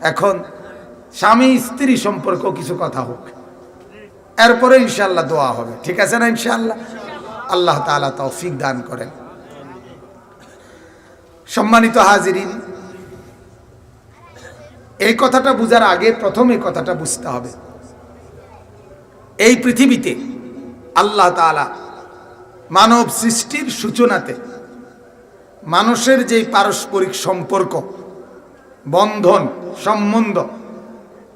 এখন স্বামী স্ত্রী সম্পর্ক কিছু কথা হোক, এরপরে ইনশাআল্লাহ দোয়া হবে, ঠিক আছে না? ইনশাআল্লাহ আল্লাহ তাআলা তৌফিক দান করেন। সম্মানিত হাজিরিন, এই কথাটা বুঝার আগে প্রথম এই কথাটা বুঝতে হবে, এই পৃথিবীতে আল্লাহ তাআলা মানব সৃষ্টির সূচনাতে মানুষের যে পারস্পরিক সম্পর্ক, বন্ধন, সম্বন্ধ,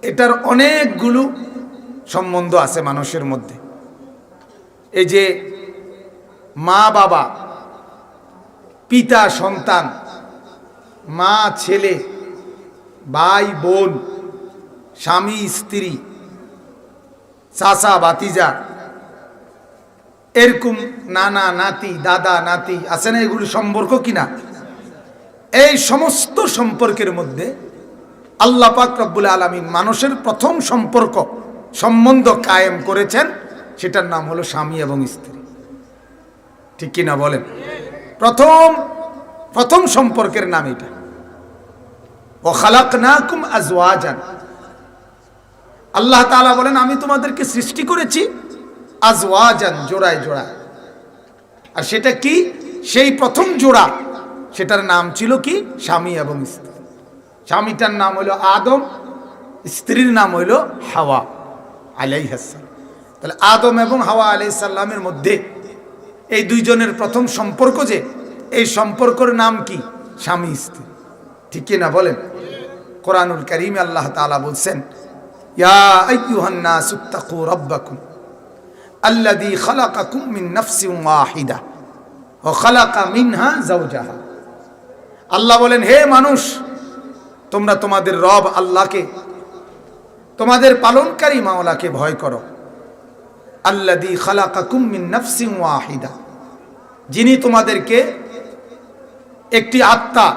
এটার অনেকগুলো সম্বন্ধ আছে মানুষের মধ্যে। এই যে মা বাবা, পিতা সন্তান, মা ছেলে, ভাই বোন, স্বামী স্ত্রী, চাচা ভাতিজা, এরকম নানা নাতি, দাদা নাতি আছে না? এগুলো সম্পর্ক কিনা? এই সমস্ত সম্পর্কের মধ্যে আল্লাহ পাক রব্বুল আলামিন মানুষের প্রথম সম্পর্ক, সম্বন্ধ কায়েম করেছেন, সেটার নাম হলো স্বামী এবং স্ত্রী, ঠিক কিনা বলেন? প্রথম সম্পর্কের নাম এটা। ওয়া খালাকনাকুম আজওয়াজান, আল্লাহ তাআলা বলেন আমি তোমাদেরকে সৃষ্টি করেছি আজওয়াজান, জোড়ায় জোড়ায়। আর সেটা কি? সেই প্রথম জোড়া, সেটার নাম ছিল কি? স্বামী এবং স্ত্রী। স্বামীটার নাম হলো আদম, স্ত্রীর নাম হইল হাওয়া আলাইহিস সালাম। তাহলে আদম এবং হাওয়া আলাইহিস সালামের মধ্যে এই দুইজনের প্রথম সম্পর্ক, যে এই সম্পর্কের নাম কি? স্বামী স্ত্রী, ঠিক কি না বলেন? কোরআনুল কারীমে আল্লাহ তাআলা বলছেন, ইয়া আইয়ুহান নাসুত্তাকু রাব্বাকুম আল্লাযী খালাকাকুম মিন নাফসিন ওয়াহিদা ওয়া খালাকা মিনহা যাওজাহা। আল্লাহ বলেন, হে মানুষ, তোমরা তোমাদের রব আল্লাহকে, তোমাদের পালনকারী মাওলাকে ভয় করো। আল্লাযী খালাকাকুম মিন নাফসিন ওয়াহিদা, যিনি তোমাদেরকে একটি আত্মা,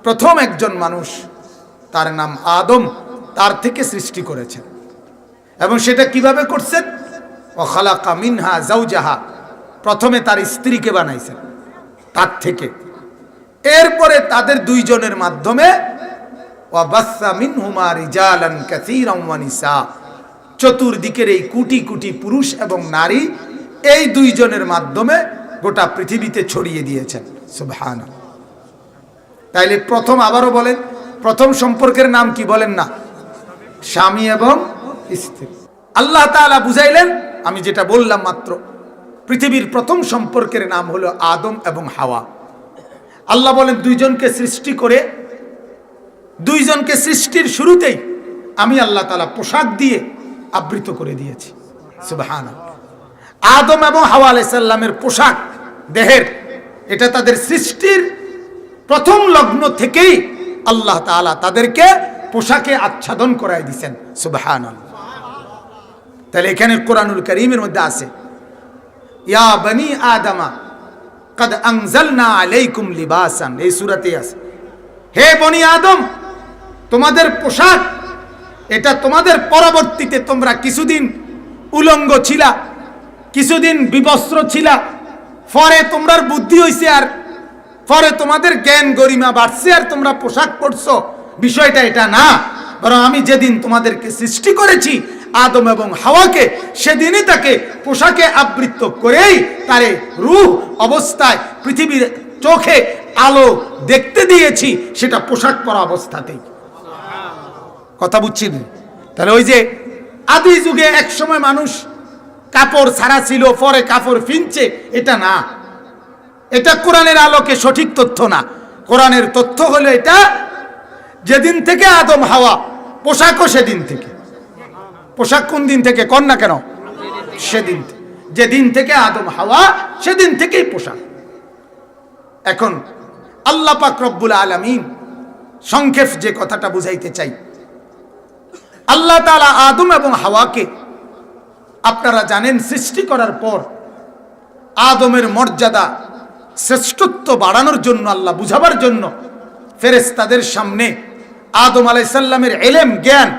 প্রথম একজন মানুষ, তার নাম আদম, তার থেকে সৃষ্টি করেছেন। এবং সেটা কিভাবে করছেন? ওয়া খালাকা মিনহা যাওজাহা, প্রথমে তার স্ত্রীকে বানাইছেন তার থেকে, এরপরে তাদের দুইজনের মাধ্যমে ওয়া বাসসা মিনহুমা রিজালান কাসীরান ওয়া নিসা, চতুর্দিকের এই কোটি কোটি পুরুষ এবং নারী, এই দুইজনের মাধ্যমে গোটা পৃথিবীতে ছড়িয়ে দিয়েছেন। সুবহানাল্লাহ। তাইলে প্রথম, আবারও বলেন, প্রথম সম্পর্কের নাম কি বলেন না? স্বামী এবং স্ত্রী। আল্লাহ তাআলা বুঝাইলেন, আমি যেটা বললাম মাত্র, পৃথিবীর প্রথম সম্পর্কের নাম হলো আদম এবং হাওয়া। আল্লাহ বলেন, দুইজনকে সৃষ্টি করে, দুইজনকে সৃষ্টির শুরুতেই আমি আল্লাহ তাআলা পোশাক দিয়ে আবৃত করে দিয়েছি। সুবহানাল্লাহ। আদম এবং হাওয়া আলাইহিস সালামের পোশাক দেহের, এটা তাদের সৃষ্টির প্রথম লগ্ন থেকেই আল্লাহ তাআলা তাদেরকে পোশাকে আচ্ছাদন করাই দিয়েছেন। সুবহানাল্লাহ। তাহলে এখানে কোরআনুল কারীমের মধ্যে আছে, ইয়া বনি আদমা কদ আনজালনা আলাইকুম লিবাসান, এই সূরাতে আছে, হে বনি আদম, তোমাদের পোশাক, এটা তোমাদের পরবর্তীতে তোমরা কিছুদিন উলঙ্গ ছিলা, কিছুদিন বিবস্ত্র ছিলা, পরে তোমরার বুদ্ধি হইছে, আর পরে তোমাদের জ্ঞান গরিমা বাড়ছে, আর তোমরা পোশাক পরছো। বিষয়টা এটা না, বরং আমি যেদিন তোমাদেরকে সৃষ্টি করেছি আদম এবং হাওয়াকে, সেদিনই তাকে পোশাকে আবৃত করেই তারে রূহ অবস্থায় পৃথিবীর চোখে আলো দেখতে দিয়েছি, সেটা পোশাক পরা অবস্থাতেই। কথা বুঝছেন? তাহলে ওই যে আদি যুগে এক সময় মানুষ কাপড় ছাড়া ছিল, পরে কাপড় ফিনছে, এটা না, এটা কোরআনের আলোকে সঠিক তথ্য না। কোরআনের তথ্য হলো এটা, যেদিন থেকে আদম হাওয়া, পোশাকও সেদিন থেকে। পোশাক কোন দিন থেকে কন না কেন? সেদিন, যেদিন থেকে আদম হাওয়া, সেদিন থেকেই পোশাক। এখন আল্লাহ পাক রব্বুল আলামিন সংক্ষেপ যে কথাটা বুঝাইতে চাই, আল্লাহ তাআলা আদম এবং হাওয়াকে, আপনারা জানেন, সৃষ্টি করার পর আদমের মর্যাদা, শ্রেষ্ঠত্ব বাড়ানোর জন্য, আল্লাহ বুঝাবার জন্য ফেরেশতাদের সামনে আদম আলাইহিস সালামের ইলম, জ্ঞান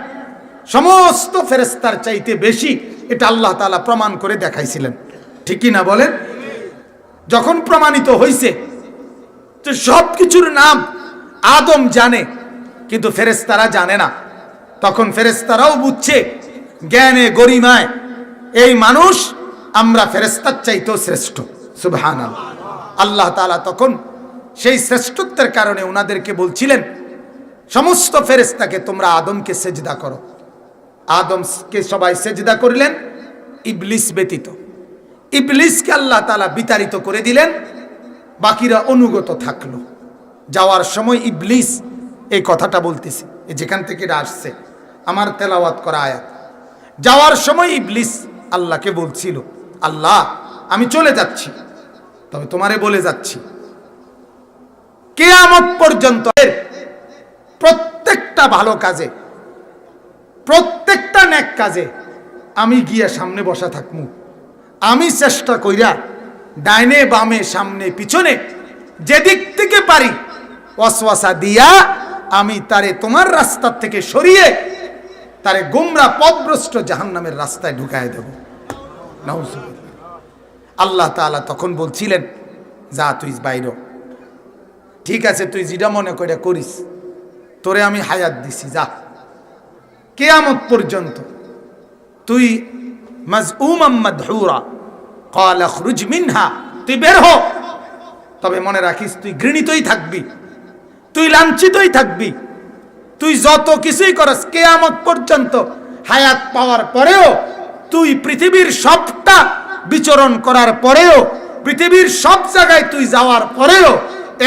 সমস্ত ফেরেশতার চাইতে বেশি, এটা আল্লাহ তাআলা প্রমাণ করে দেখাইছিলেন, ঠিক কি না বলেন? যখন প্রমাণিত হইছে যে সব কিছুর নাম আদম জানে, কিন্তু ফেরেশতারা জানে না। তখন ফেরেশতারাও বুঝছে জ্ঞানে গরিমায় এই মানুষ আমরা ফেরেশতার চাইতেও শ্রেষ্ঠ। সুবহানাল্লাহ। আল্লাহ তাআলা তখন সেই শ্রেষ্ঠত্বের কারণে ওনাদেরকে বলছিলেন সমস্ত ফেরেশতাকে তোমরা আদমকে সেজদা করো। আদমকে সবাই সেজদা করলেন, ইবলিস ব্যতীত। ইবলিসকে আল্লাহ তাআলা বিতাড়িত করে দিলেন, বাকিরা অনুগত থাকলো। যাওয়ার সময় ইবলিস এই কথাটা বলতেছে, যেখান থেকে এটা আসছে আমার তেলাওয়াত করা আয়াত। যাওয়ার সময় ইবলিস আল্লাহকে বলছিল, আল্লাহ আমি চলে যাচ্ছি, তবে তোমারে বলে যাচ্ছি কিয়ামত পর্যন্ত প্রত্যেকটা ভালো কাজে, প্রত্যেকটা নেক কাজে আমি গিয়ে সামনে বসা থাকবো। আমি চেষ্টা কইরা ডাইনে বামে সামনে পিছনে যেদিক থেকে পারি ওয়াসওয়াসা দিয়া আমি তারে তোমার রাস্তার থেকে সরিয়ে তারে গোমরা পথভ্রষ্ট জাহান্নামের রাস্তায় ঢুকায় দেব। নাউজুবিল্লাহ। আল্লাহ তাআলা তখন বলছিলেন, যা তুই বাইরে, ঠিক আছে তুই যেটা মনে করে করিস, তোরে আমি হায়াত দিছি, যা কিয়ামত পর্যন্ত তুই মাজউমান মাদহুরা ক্বাল আখরুজ মিনহা, তুই বের হ। তবে মনে রাখিস তুই ঘৃণিতই থাকবি, তুই লাঞ্ছিতই থাকবি, তুই যত কিছুই করস কিয়ামত পর্যন্ত হায়াত পাওয়ার পরেও, তুই পৃথিবীর সবটা বিচরণ করার পরেও, পৃথিবীর সব জায়গায় তুই যাওয়ার পরেও,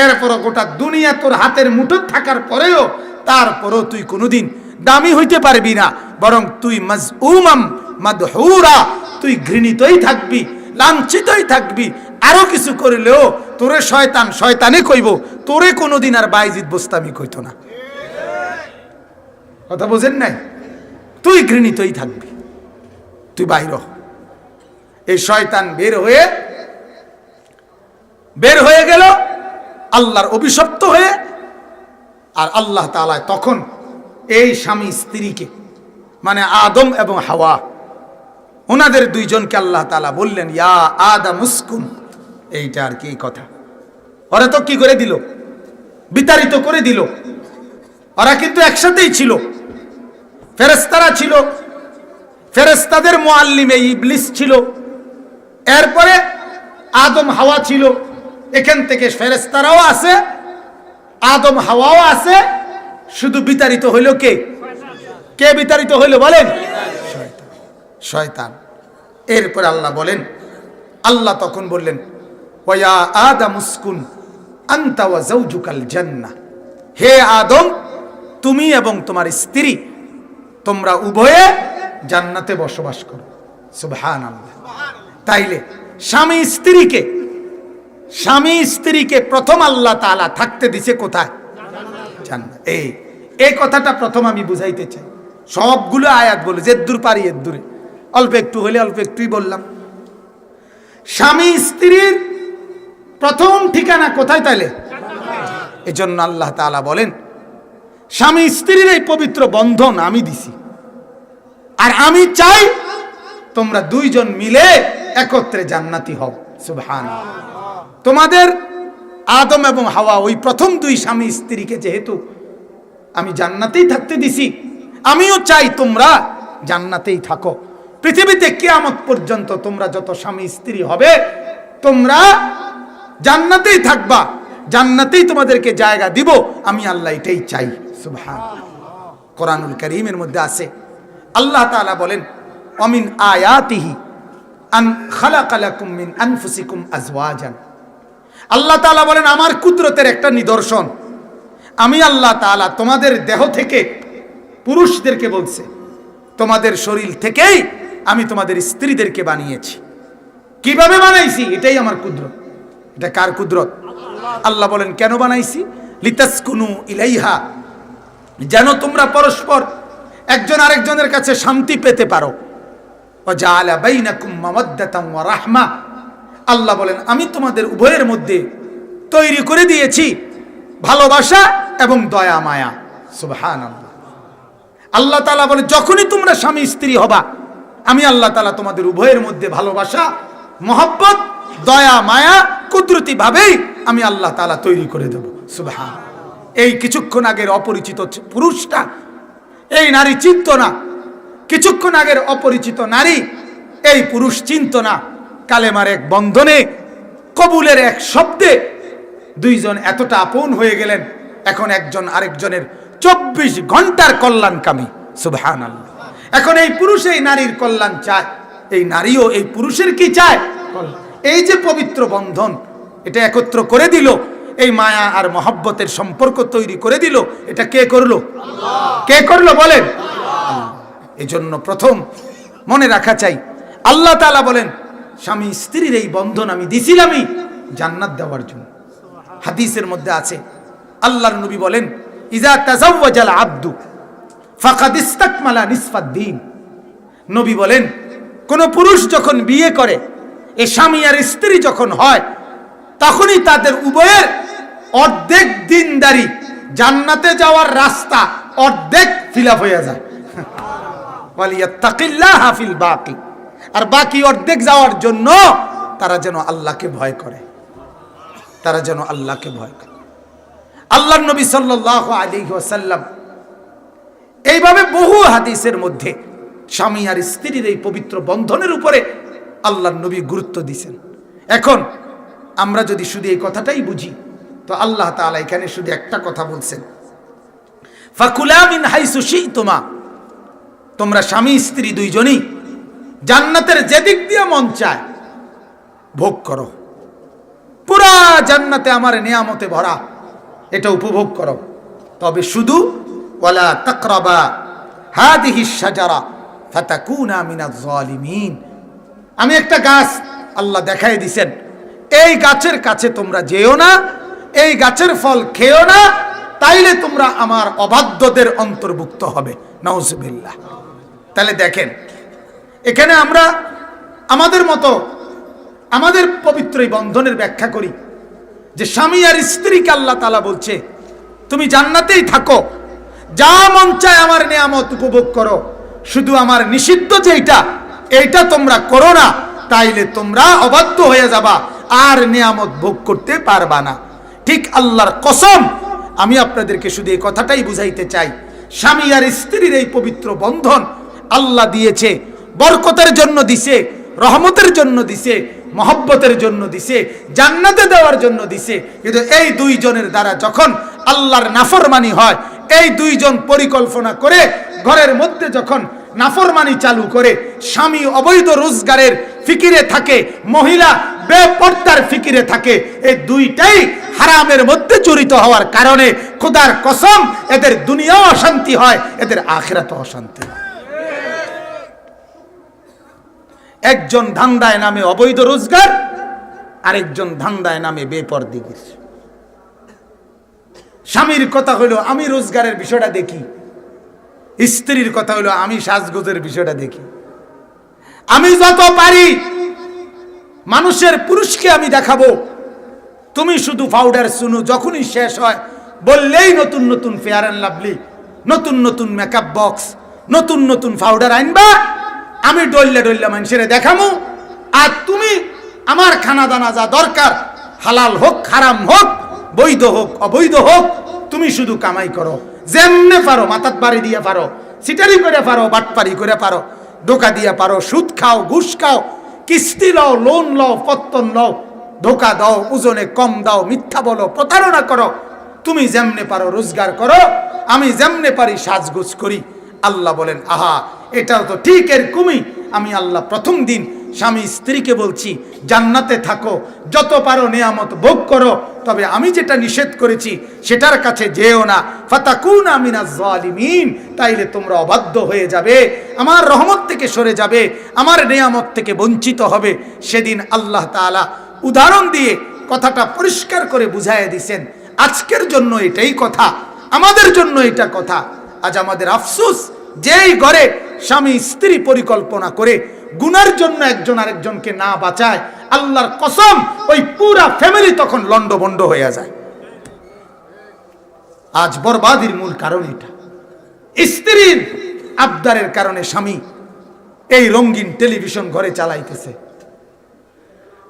এরপরও গোটা দুনিয়া তোর হাতের মুঠো থাকার পরেও, তারপরও তুই কোনোদিন দামি হইতে পারবি না, বরং তুই মাজউমান মাদহুরা, তুই ঘৃণিতই থাকবি, লাঞ্ছিতই থাকবি। আরো কিছু করলেও তোরে শয়তান শয়তানে কইব, তোরে কোনোদিন আর বাইজিদ বোস্তামি কইতো না। কথা বোঝেন নাই? তুই ঘৃণিতই থাকবি, তুই বাইর হ। এই শয়তান বের হয়ে গেল আল্লাহর অভিশপ্ত হয়ে। আর আল্লাহ তাআলা তখন এই স্বামী স্ত্রীকে, মানে আদম এবং হাওয়া, ওনাদের দুইজনকে আল্লাহ তাআলা বললেন, ইয়া আদম উসকুন। এইটা আর কি কথা, ওরা তো কি করে দিল, বিতাড়িত করে দিল। ওরা কিন্তু একসাথেই ছিল, ফেরেশতারা ছিল, ফেরেশতাদের মুআল্লিমে ইবলিস ছিল, এরপরে আদম হাওয়া ছিল। এখান থেকে ফেরেশতারাও আছে, আদম হাওয়াও আছে। শুধু বিতাড়িত হইল কে? কে বিতাড়িত হইল বলেন? শয়তান। শয়তান। এরপরে আল্লাহ বলেন, আল্লাহ তখন বললেন, ওয়া আদম উসকুন আনতা ওয়া যাওজুকাল জান্নাহ। হে আদম, তুমি এবং তোমার স্ত্রী তোমরা উভয়ে জান্নাতে বসবাস করো। সুবহানাল্লাহ। তাইলে স্বামী স্ত্রীকে প্রথম আল্লাহ তাআলা থাকতে দিছে কোথায়? জান্নাত। এই কথাটা প্রথম আমি বুঝাইতে চাই। সবগুলো আয়াত বলে যে দূর পারি এর দূরে, অল্প একটু হলে অল্প একটুই বললাম। স্বামী স্ত্রীর প্রথম ঠিকানা কোথায় তাইলে? এজন্য আল্লাহ তাআলা বলেন, স্বামী স্ত্রীর এই পবিত্র বন্ধন আমি দিছি, আর আমি চাই তোমরা দুইজন মিলে একত্রে জান্নাতি হও। সুবহানাল্লাহ। তোমাদের আদম এবং হাওয়া ওই প্রথম দুই স্বামী স্ত্রীকে যেহেতু আমি জান্নাতেই থাকতে দিছি, আমিও চাই তোমরা জান্নাতেই থাকো। পৃথিবীতে কিয়ামত পর্যন্ত তোমরা যত স্বামী স্ত্রী হবে তোমরা জান্নাতেই থাকবা, জান্নাতেই তোমাদেরকে জায়গা দিব। আমি আল্লাহ এটাই চাই। সুবহানাল্লাহ। কোরআনুল কারীমের মধ্যে আছে, আল্লাহ তাআলা বলেন, ওয়ামিন আয়াতিহি আন খালাকা লাকুম মিন আনফুসিকুম আজওয়াজান। আল্লাহ তাআলা বলেন, আমার কুদরতের একটা নিদর্শন, আমি আল্লাহ তাআলা তোমাদের দেহ থেকে, পুরুষদেরকে বলছে, তোমাদের শরীর থেকেই আমি তোমাদের স্ত্রীদেরকে বানিয়েছি। কিভাবে বানাইছি? এটাই আমার কুদরত। এটা কার কুদরত? আল্লাহ বলেন, কেন বানাইছি? লিতাসকুনু ইলাইহা, যেন তোমরা পরস্পর একজন আরেকজনের কাছে শান্তি পেতে পারো। ওয়া জাআলা বাইনাকুম মাওয়াদ্দাতান ওয়া রাহমা। আল্লাহ বলেন, আমি তোমাদের উভয়ের মধ্যে তৈরি করে দিয়েছি ভালোবাসা এবং দয়া মায়া। সুবহানাল্লাহ। আল্লাহ তাআলা বলে, যখনই তোমরা স্বামী স্ত্রী হবা, আমি আল্লাহ তাআলা তোমাদের উভয়ের মধ্যে ভালোবাসা, মহব্বত, দয়া মায়া কুদরতি ভাবেই আমি আল্লাহ তাআলা তৈরি করে দেব। সুবহানাল্লাহ। এই কিছুক্ষণ আগের অপরিচিত পুরুষটা এই নারী চিনত না, কিছুক্ষণ আগের অপরিচিত নারী এই পুরুষ চিনত না। কালেমার এক বন্ধনে, কবুলের এক শব্দে দুইজন এতটা আপন হয়ে গেলেন, এখন একজন আরেকজনের 24 ঘন্টার কল্যাণকামী। সুবহানাল্লাহ। এখন এই পুরুষ এই নারীর কল্যাণ চায়, এই নারীও এই পুরুষের কি চায়? এই যে পবিত্র বন্ধন, এটা একত্র করে দিল, এই মায়া আর মহব্বতের সম্পর্ক তৈরি করে দিল, এটা কে করলো? কে করলো বলেন? এই জন্য প্রথম মনে রাখা চাই, আল্লাহ তাআলা বলেন স্বামী স্ত্রীর এই বন্ধন আমি দিছিলামই জান্নাত দেওয়ার জন্য। হাদিসের মধ্যে আছে, আল্লাহর নবী বলেন ইজা তাজাওয়াজাল আবদু ফাকাদ ইসতাকমালা নিসফাদ দ্বীন। নবী বলেন কোন পুরুষ যখন বিয়ে করে, এই স্বামী আর স্ত্রী যখন হয়, তখনই তাদের উভয়ের অর্ধেক দিনদারি, জান্নাতে যাওয়ার রাস্তা অর্ধেক ফিল আপ হয়ে যায়। ওয়ালিয়াত্তাকিল্লাহা ফিল বাকি, আর বাকি অর্ধেক যাওয়ার জন্য তারা যেন আল্লাহকে ভয় করে, তারা যেন আল্লাহকে ভয় করে। আল্লাহর নবী সাল্লাল্লাহু আলাইহি ওয়াসাল্লাম এইভাবে বহু হাদিসের মধ্যে স্বামী আর স্ত্রীর এই পবিত্র বন্ধনের উপরে আল্লাহর নবী গুরুত্ব দিয়েছেন। এখন আমরা যদি শুধু এই কথাটাই বুঝি, তো আল্লাহ তাআলা এখানে শুধু একটা কথা বলছেন, ফাকুলা মিন হাইসু শি'তুমা, তোমরা স্বামী স্ত্রী দুইজনই জান্নাতের যেদিক দিয়ে মন চায় ভোগ করো। পুরা জান্নাতে আমার নিয়ামতে ভরা, এটা উপভোগ করো। তবে শুধু ওয়ালা তাকরাবা হাদিহি শাজারা ফাতাকুনা মিনাজ জালিমিন। আমি একটা গাছ আল্লাহ দেখাই দিয়েছেন, এই গাছের কাছে তোমরা যেও না, এই গাছের ফল খেও না, তাইলে তোমরা আমার অবাধ্যদের অন্তর্ভুক্ত হবে। নাউজুবিল্লাহ। তাহলে দেখেন, এখানে আমরা আমাদের মতো আমাদের পবিত্র এই বন্ধনের ব্যাখ্যা করি যে স্বামী আর স্ত্রীকে আল্লাহ তাআলা বলছে তুমি জান্নাতেই থাকো, যা মন চায় আমার নিয়ামত উপভোগ করো, শুধু আমার নিষিদ্ধ যেটা এইটা তোমরা করো না, তাইলে তোমরা অবাধ্য হয়ে যাবা, আর নিয়ামত ভোগ করতে পারবা না। ঠিক আল্লাহর কসম, আমি আপনাদেরকে শুধু এই কথাটাই বুঝাইতে চাই, স্বামী আর স্ত্রীর এই পবিত্র বন্ধন আল্লাহ দিয়েছে, বরকতের জন্য দিছে, রহমতের জন্য দিছে, মহব্বতের জন্য দিছে, জান্নাতে দেওয়ার জন্য দিছে। কিন্তু এই দুইজনের দ্বারা যখন আল্লাহর নাফরমানি হয়, এই দুইজন পরিকল্পনা করে ঘরের মধ্যে যখন নাফরমানি চালু করে, স্বামী অবৈধ রোজগারের ফিকিরে থাকে, মহিলা বেপর্দার ফিকিরে থাকে, এই দুইটাই হারামের মধ্যে জড়িত হওয়ার কারণে খোদার কসম এদের দুনিয়াও অশান্তি হয়, এদের আখিরাতও অশান্তি হয়। একজন ধান্দায় নামে অবৈধ রোজগার, আরেকজন ধান্দায় নামে বেপরদিগির। স্বামীর কথা হলো আমি রোজগারের বিষয়টা দেখি, স্ত্রীর কথা হলো আমি সাজগোজের বিষয়টা দেখি। আমি যত পারি মানুষের পুরুষকে আমি দেখাবো, তুমি শুধু পাউডার শুনো, যখনই শেষ হয় বললেই নতুন নতুন ফেয়ার অ্যান্ড লাভলি, নতুন নতুন মেকআপ বক্স, নতুন নতুন পাউডার আনবা, আমি ডললে ডললে মানুষের দেখামু, আর তুমি আমার খানা দানা যা দরকার, হালাল হোক হারাম হোক, বৈধ হোক অবৈধ হোক, তুমি শুধু কামাই করো, যেমনে পারো মাথাত বাড়ি দিয়ে পারো, সিটারি করে পারো, বাটপারি করে পারো, ধোকা দিয়ে পারো, সুদ খাও, ঘুষ খাও, কিস্তি লও, লোন লও, পত্তন লও, ধোকা দাও, ওজনে কম দাও, মিথ্যা বলো, প্রতারণা করো, তুমি যেমনে পারো রোজগার করো, আমি যেমনে পারি সাজগোজ করি। আল্লাহ বলেন আহা, এটাও তো ঠিক এরকমই। আমি আল্লাহ প্রথম দিন স্বামী স্ত্রীকে বলছি জান্নাতে থাকো, যত পারো নিয়ামত ভোগ করো, তবে আমি যেটা নিষেধ করেছি সেটার কাছে যেও না, ফাতাকুনা মিনাজ জালিমিন, তাইলে তোমরা অবাধ্য হয়ে যাবে, আমার রহমত থেকে সরে যাবে, আমার নিয়ামত থেকে বঞ্চিত হবে। সেদিন আল্লাহ তাআলা উদাহরণ দিয়ে কথাটা পরিষ্কার করে বুঝাইয়া দিয়েছেন। আজকের জন্য এটাই কথা, আমাদের জন্য এটা কথা। আজ আমাদের আফসোস, যেই ঘরে স্বামী স্ত্রী পরিকল্পনা করে গুনার জন্য একজন আরেকজনকে না বাঁচায়, আল্লাহর কসম ওই পুরা ফ্যামিলি তখন লন্ডভন্ড হয়ে যায়। আজ বরবাদির মূল কারণ এটা। স্ত্রীর আবদারের কারণে স্বামী এই রঙিন টেলিভিশন ঘরে চালাইতেছে,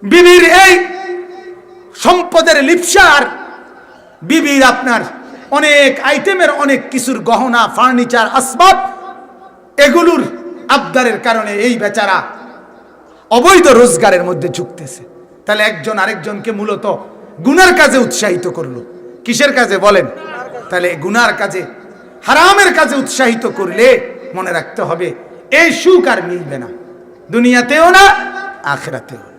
বিবির এই সম্পদের লিপ্সা, আর বিবির আপনার অনেক আইটেমের অনেক কিছুর গহনা, ফার্নিচার, আসবাব, এগুলোর আবদারের কারণে এই বেচারা অবৈধ রোজগারের মধ্যে ঝুঁকতেছে। তাহলে একজন আরেকজনকে মূলত গুনার কাজে উৎসাহিত করলো। কিসের কাজে বলেন? তাহলে গুনার কাজে, হারামের কাজে উৎসাহিত করলে মনে রাখতে হবে এই সুখ আর মিলবে না, দুনিয়াতেও না আখিরাতেও না।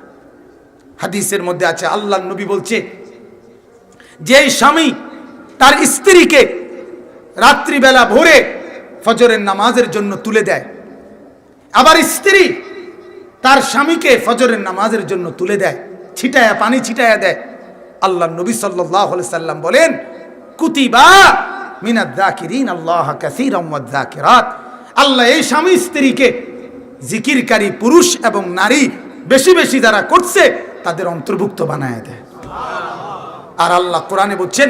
হাদিসের মধ্যে আছে, আল্লাহর নবী বলছে, যে স্বামী তার স্ত্রীকে রাত্রিবেলা ভোরে ফজরের নামাজের জন্য তুলে দেয়, আবার স্ত্রী তার স্বামীকে ফজরের নামাজের জন্য তুলে দেয়, ছিটায়া পানি ছিটায়া দেয়, আল্লাহর নবী সাল্লাল্লাহু আলাইহি সাল্লাম বলেন, কুতিবা মিনাদ যাকিরিন আল্লাহ কাসীরাম ওয়াজ যাকিরাত, আল্লাহ এই স্বামী স্ত্রীকে জিকিরকারী পুরুষ এবং নারী বেশি বেশি যারা করছে তাদের অন্তর্ভুক্ত বানায় দেয়। আর আল্লাহ কোরআনে বলছেন,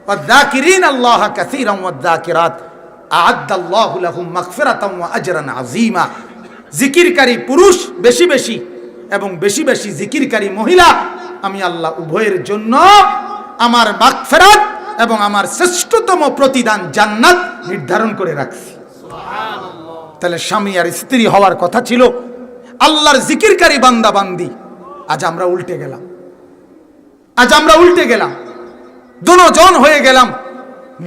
ওয়াজ যাকিরিন আল্লাহ কাসীরাম ওয়াজ যাকিরাত আ'আদ্দাল্লাহু লাহুম মাগফিরাতাম ওয়া আজরান আযীমা, জিকিরকারী পুরুষ বেশি বেশি এবং বেশি বেশি জিকিরকারী মহিলা, আমি আল্লাহ উভয়ের জন্য আমার মাগফিরাত এবং আমার শ্রেষ্ঠতম প্রতিদান জান্নাত নির্ধারণ করে রাখছি। তাহলে স্বামী আর স্ত্রী হওয়ার কথা ছিল আল্লাহর জিকিরকারী বান্দা বান্দি। আজ আমরা উল্টে গেলাম, আজ আমরা উল্টে গেলাম, দুজন হয়ে গেলাম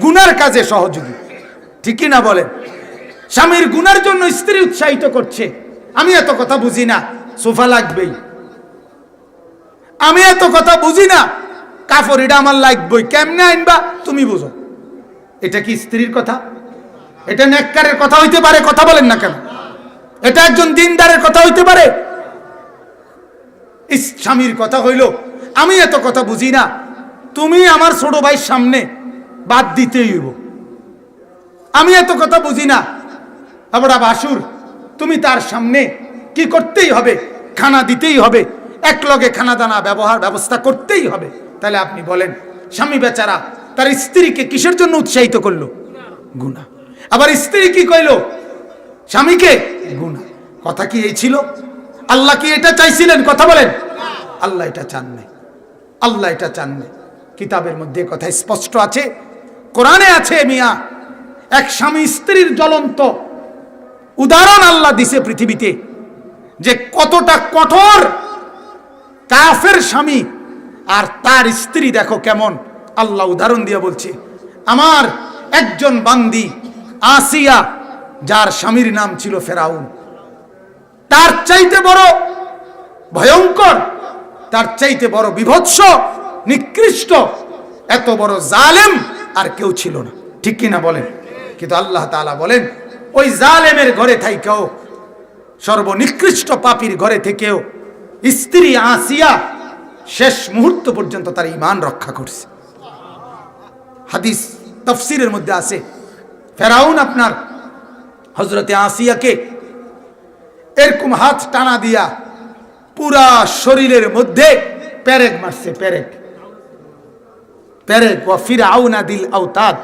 গুনার কাজে সহযোগী। ঠিকই না বলেন? স্বামীর গুনার জন্য স্ত্রী উৎসাহিত করছে, আমি এত কথা বুঝি না, সোফা লাগবেই, আমি এত কথা বুঝি না, কাপড় এটা আমার লাগবেই, কেমনে আনবা তুমি বুঝো। এটা কি স্ত্রীর কথা? এটা নেককারের কথা হইতে পারে? কথা বলেন না কেন? এটা একজন দিনদারের কথা হইতে পারে? স্বামীর কথা হইল, আমি এত কথা বুঝি না, তুমি আমার ছোট ভাইয়ের সামনে বাদ দিতেই হইব। আমি এত কথা বুঝি না, আবার বাসুর তুমি তার সামনে কি করতেই হবে, খানা দিতেই হবে, এক লগে খানা দানা ব্যবস্থা করতেই হবে। তাহলে আপনি বলেন, স্বামী বেচারা তার স্ত্রীকে কিসের জন্য উৎসাহিত করলো? গুনাহ। আবার স্ত্রী কি কইলো স্বামীকে? গুনাহ। কথা কি এই ছিল? আল্লাহ কি এটা চাইছিলেন? কথা বলেন। আল্লাহ এটা চান নাই, আল্লাহ এটা চান নাই। কিতাবের মধ্যে কথা স্পষ্ট আছে, কোরআনে আছে, মিয়া এক স্বামী স্ত্রীর জ্বলন্ত উদাহরণ আল্লাহ দিছে পৃথিবীতে, যে কতটা কঠোর কাফের স্বামী আর তার স্ত্রী দেখো কেমন। আল্লাহ উদাহরণ দিয়ে বলছে, আমার একজন বান্দি আসিয়া, যার স্বামীর নাম ছিল ফেরাউন, তার চাইতে বড় ভয়ঙ্কর, তার চাইতে বড় বিভৎস, নিকৃষ্ট, এত বড় জালেম আর কেউ ছিল না। ঠিক কিনা বলেন? কিন্তু আল্লাহ তাআলা বলেন, ওই জালেমের ঘরে থেকেও, সর্বনিকৃষ্ট পাপীর ঘরে থেকেও স্ত্রী আসিয়া শেষ মুহূর্ত পর্যন্ত তার ঈমান রক্ষা করছে। হাদিস তাফসীরের মধ্যে আছে, ফেরাউন আপনার হযরতে আসিয়াকে এরকম হাত টানা দিয়া পুরা শরীরের মধ্যে পেরেক মারছে, পেরেক, পেরেক। ওয়া ফিরআউনা দিল আওতাদ,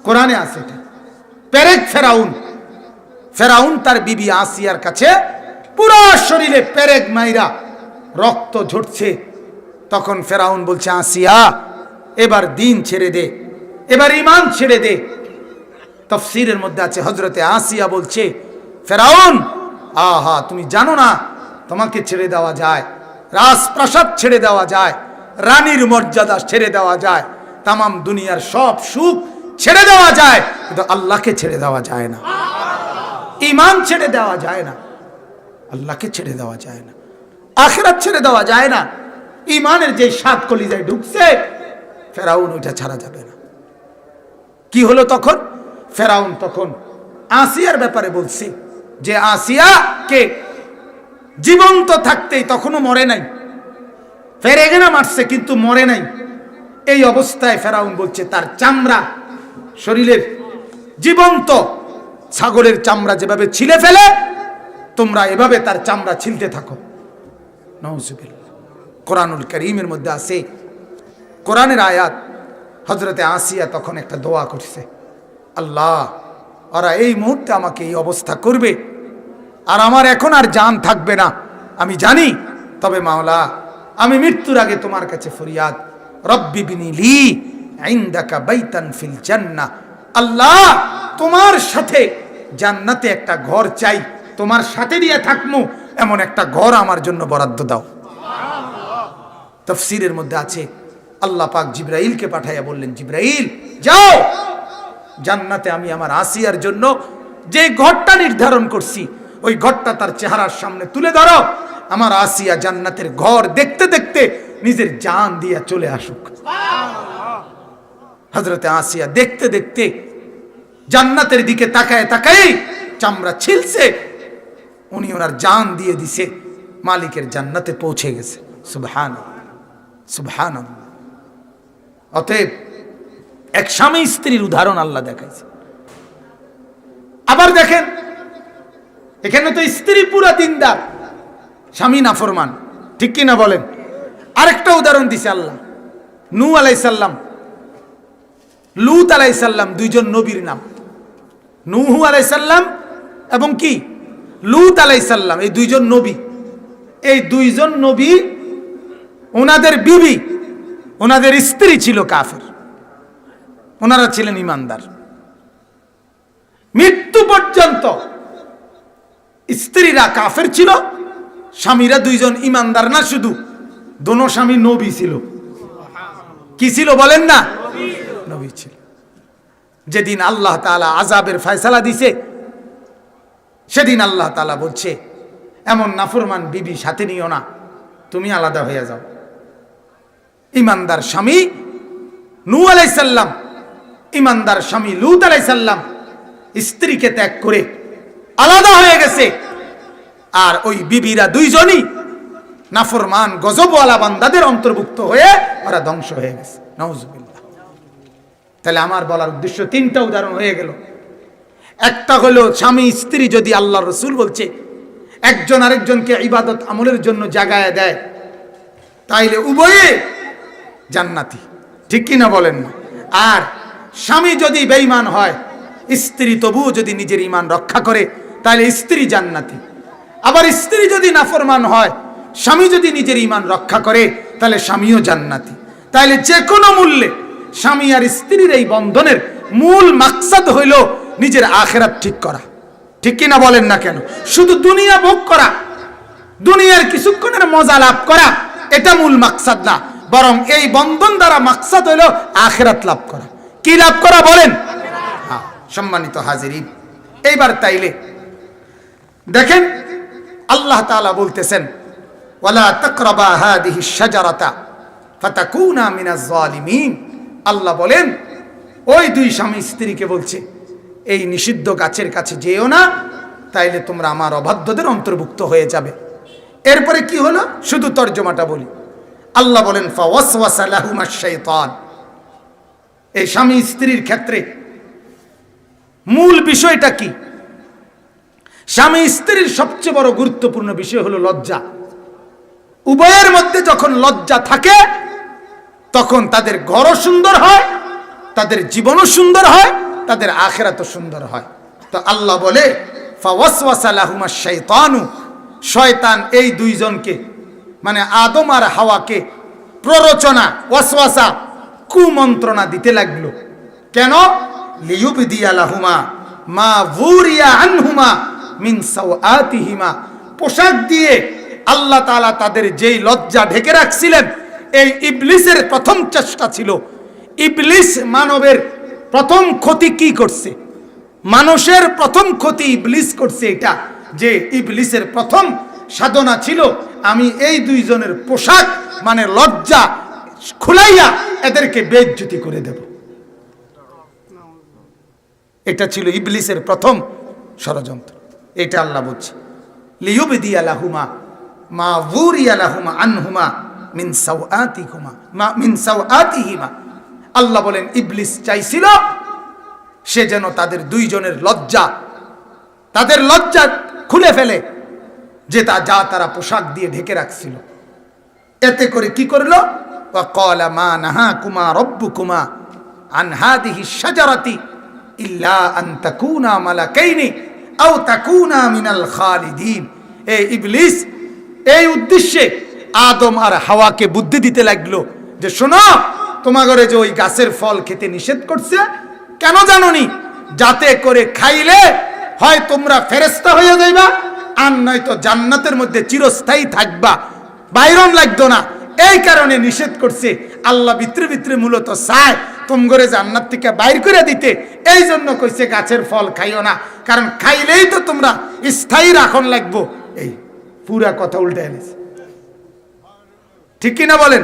কোরআনে আছে এটা, পেরেক ফেরাউন। ফেরাউন তার বিবি আসিয়ার কাছে পুরা শরীরে পেরেক মাইরা রক্ত ঝরছে। তখন ফেরাউন বলছে, আসিয়া এবার দিন ছেড়ে দে, এবার ঈমান ছেড়ে দে। তাফসীরের মধ্যে আছে, হযরতে আসিয়া বলছে, ফেরাউন, আহা তুমি জানো না তোমাকে ছেড়ে দেওয়া যায়, রাজপ্রাসাদ ছেড়ে দেওয়া যায়, রানীর মর্যাদা ছেড়ে দেওয়া যায়, তামাম দুনিয়ার সব সুখ ছেড়ে দেওয়া যায়, কিন্তু আল্লাহকে ছেড়ে দেওয়া যায় না, ঈমান ছেড়ে দেওয়া যায় না, আল্লাহকে ছেড়ে দেওয়া যায় না, আখিরাত ছেড়ে দেওয়া যায় না। ঈমানের যে স্বাদ কলিজায় ঢুকছে, ফেরাউন ওইটা ছাড়া যাবে না। কি হলো তখন? ফেরাউন তখন আসিয়ার ব্যাপারে বলছে যে আসিয়াকে জীবন্ত থাকতেই, তখনও মরে নাই, ফেরেগেনা মারছে কিন্তু মরে নাই, এই অবস্থায় ফেরাউন বলছে তার চামড়া, শরীরের জীবন্ত ছাগলের চামড়া যেভাবে ছিলে ফেলে, তোমরা এভাবে তার চামড়া ছিলতে থাকো। নাউজুবিল্লাহ। কোরআনুল কারীমের মধ্যে আছে, কোরআনের আয়াত, হযরতে আসিয়া তখন একটা দোয়া করছে, আল্লাহ ওরা এই মুহূর্তে আমাকে এই অবস্থা করবে আর আমার এখন আর জান থাকবে না আমি জানি, তবে মাওলা আমি মৃত্যুর আগে তোমার কাছে ফরিয়াদ, রব্বি বিনি লি ইনদাকা বাইতান ফিল জান্নাহ, আল্লাহ তোমার সাথে জান্নাতে একটা ঘর চাই, তোমার সাথে দিয়ে থাকমু এমন একটা ঘর আমার জন্য বরাদ্দ দাও। তাফসীরের মধ্যে আছে আল্লাহ পাক জিবরাইলকে পাঠাইয়া বললেন, জিবরাইল যাও, জান্নাতে আমি আমার আসিয়ার জন্য যে ঘরটা নির্ধারণ করছি ওই ঘরটা তার চেহারার সামনে তুলে ধরো, আমার আসিয়া জান্নাতের ঘর দেখতে দেখতে নিজের জান দিয়া চলে আসুক। হযরতে আসিয়া দেখতে দেখতে জান্নাতের দিকে তাকায় তাকায় চামড়া ছিলছে, উনি ওনার জান দিয়ে দিছে, মালিকের জান্নাতে পৌঁছে গেছে। সুবহানাল্লাহ, সুবহানাল্লাহ। অতএব এক স্বামী স্ত্রীর উদাহরণ আল্লাহ দেখাইছে। আবার দেখেন এখানে তো স্ত্রী পুরা দিনদার, স্বামী নাফরমান, ঠিক কি না বলেন? আরেকটা উদাহরণ দিছে আল্লাহ, নূহ আলাইহিস সালাম, লূত আলাইহিস সালাম, দুইজন নবীর নাম, নূহ আলাইহিস সালাম এবং কি লূত আলাইহিস সালাম, এই দুইজন নবী। এই দুইজন নবী ওনাদের বিবি, ওনাদের স্ত্রী ছিল কাফের, ওনারা ছিলেন ইমানদার। মৃত্যু পর্যন্ত স্ত্রীরা কাফের ছিল, স্বামীরা দুইজন ইমানদার না, শুধু দোনো স্বামী নবী ছিল। কি ছিল বলেন না? নবী ছিল। যেদিন আল্লাহ তাআলা আযাবের ফয়সালা দিছে সেদিন আল্লাহ তাআলা বলছে, এমন নাফরমান বিবি সাথে নিও না, তুমি আলাদা হয়ে যাও। ইমানদার স্বামী নূহ আলাইহিস সালাম, ইমানদার স্বামী লূত আলাইহিস সালাম স্ত্রীকে ত্যাগ করে আলাদা হয়ে গেছে, আর ওই বিবিরা দুইজনই নাফরমান গজবওয়ালা বান্দাদের অন্তর্ভুক্ত হয়ে ওরা ধ্বংস হয়ে গেছে। নাউজুবিল্লাহ। তাহলে আমার বলার উদ্দেশ্য তিনটা উদাহরণ হয়ে গেল। একটা হলো স্বামী স্ত্রী যদি আল্লাহর রাসূল বলছে একজন আরেকজনকে ইবাদত আমলের জন্য জাগায় দেয় তাইলে উভয়ে জান্নাতি, ঠিক কি না বলেন? আর স্বামী যদি বেঈমান হয়, স্ত্রী তবুও যদি নিজের ঈমান রক্ষা করে তাহলে স্ত্রী জান্নাতি। আবার স্ত্রী যদি নাফরমান হয়, স্বামী যদি নিজের ঈমান রক্ষা করে তাহলে স্বামীও জান্নাতি। তাহলে যে কোনো মূল্যে স্বামী আর স্ত্রীর এই বন্ধনের মূল মাকসাদ হইল নিজের আখিরাত ঠিক করা, ঠিক কি না বলেন না কেন? শুধু দুনিয়া ভোগ করা, দুনিয়ার কিছুক্ষণের মজা লাভ করা, এটা মূল মাকসাদ না, বরং এই বন্ধন দ্বারা মাকসাদ হইল আখিরাত লাভ করা। কি লাভ করা বলেন? হ্যাঁ, সম্মানিত হাজিরিন, এইবার তাইলে দেখেন আল্লাহ তাআলা বলতেছেন, ওয়ালা তাকরাবা হাদিহিশ শাজারাতা ফাতাকুনা মিনাজ জালিমিন। আল্লাহ বলেন ওই দুই স্বামী স্ত্রীকে বলছে এই নিষিদ্ধ গাছের কাছে যেও না, তাইলে তোমরা আমার অবাধ্যদের অন্তর্ভুক্ত হয়ে যাবে। এরপরে কি হলো শুধু তর্জমাটা বলি। আল্লাহ বলেন ফাওয়াসওয়াসা লাহুমাশ শাইতান। এই স্বামী স্ত্রীর ক্ষেত্রে মূল বিষয়টা কি? স্বামী স্ত্রীর সবচেয়ে বড় গুরুত্বপূর্ণ বিষয় হলো লজ্জা। উভয়ের মধ্যে যখন লজ্জা থাকে তখন তাদের ঘরও সুন্দর হয়, তাদের জীবনও সুন্দর হয়, তাদের আখিরাতও সুন্দর হয়। তো আল্লাহ বলে ফাওয়াসওয়াসা লাহুমাশ শাইতানু, শয়তান এই দুইজনকে মানে আদম আর হাওয়াকে প্ররোচনা, ওয়াসওয়াসা, কুমন্ত্রণা দিতে লাগলো। কেন? লিয়ুবদিয়া লাহুমা মা বুরিয়া আনহুমা মিন সাওআতিহিমা। পোশাক দিয়ে আল্লাহ তাআলা তাদের যেই লজ্জা ঢেকে রাখছিলেন, এই ইবলিসের প্রথম চেষ্টা ছিল। ইবলিস মানবের প্রথম ক্ষতি কি করছে? মানুষের প্রথম ক্ষতি ইবলিস করছে এটা, যে ইবলিসের প্রথম সাধনা ছিল আমি এই দুইজনের পোশাক মানে লজ্জা খুলাইয়া এদেরকে বেইজ্জতি করে দেব। এটা ছিল ইবলিসের প্রথম ষড়যন্ত্র। এটা আল্লাহ বলছে লিয়ুবদিয়া লাহুমা মা বুরিয়া লাহুমা আনহুমা মিন সাওআতিহিমা মিন সাওআতিহিমা। আল্লাহ বলেন ইবলিস চাইছিল সে যেন তাদের দুইজনের লজ্জা, তাদের লজ্জা খুলে ফেলে, যে যা তারা পোশাক দিয়ে ঢেকে রাখছিল। এতে করে কি করলো? ওয়াকালা মা নাহাকুমা রাব্বুকুমা আন হাদিহিশ শাজারাতি ইল্লা আন তাকুনা মালাকাইনি আও তাকুনা মিনাল খালিদিন। এই ইবলিস এই উদ্দেশ্যে আদম আর হাওয়াকে বুদ্ধি দিতে লাগলো যে শোনো, তোমাগরে যে ওই গাছের ফল খেতে নিষেধ করছে কেন জানোনি? যাতে করে খাইলে হয় তোমরা ফেরেশতা হয়ে যাইবা, আর নয়তো জান্নাতের মধ্যে চিরস্থায়ী থাকবা, বাইরন লাগতো না। এই কারণে নিষেধ করছে। আল্লাহ ভিতরে ভিতরে মূলত চায় তোমগরে জান্নাত থেকে বাইর করে দিতে, এই জন্য কইছে গাছের ফল খাইও না, কারণ খাইলেই তো তোমরা স্থায়ী রাখন লাগবো। এই পুরা কথা উল্টায় ফেলছে, ঠিক কিনা বলেন?